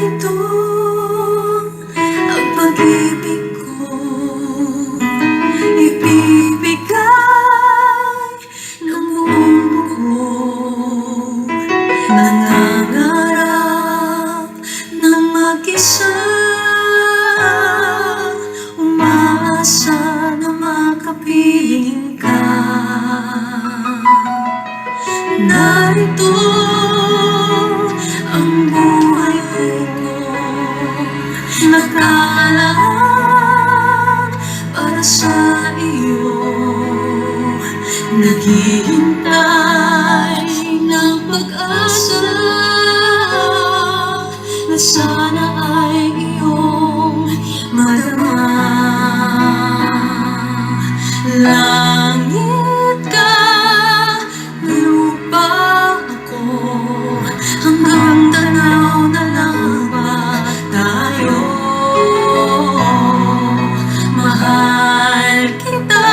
Narito ang pag-ibig ko, ibibigay ng buong buo. Nangangarap na mag-isa, umaasa na makapiling ka. Narito ang buhay ko, nakalaan para sa iyo. Naghihintay ng pag-asa na sana ay iyong madama. Langit ka, lupa ako, hanggang tanaw na lang ba tayo? Mahal kita,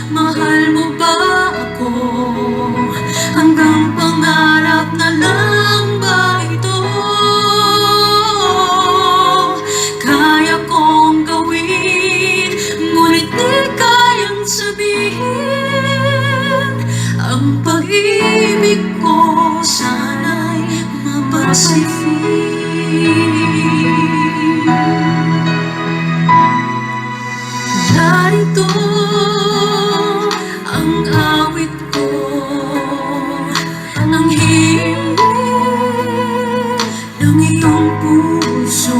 mahal mo ba ako? Hanggang pangarap na lang ba ito? Kaya kong gawin, ngunit di kayang sabihin. Ang pag-ibig ko sana'y mapasayin. Narito ang awit ko, ang hiling ng iyong puso.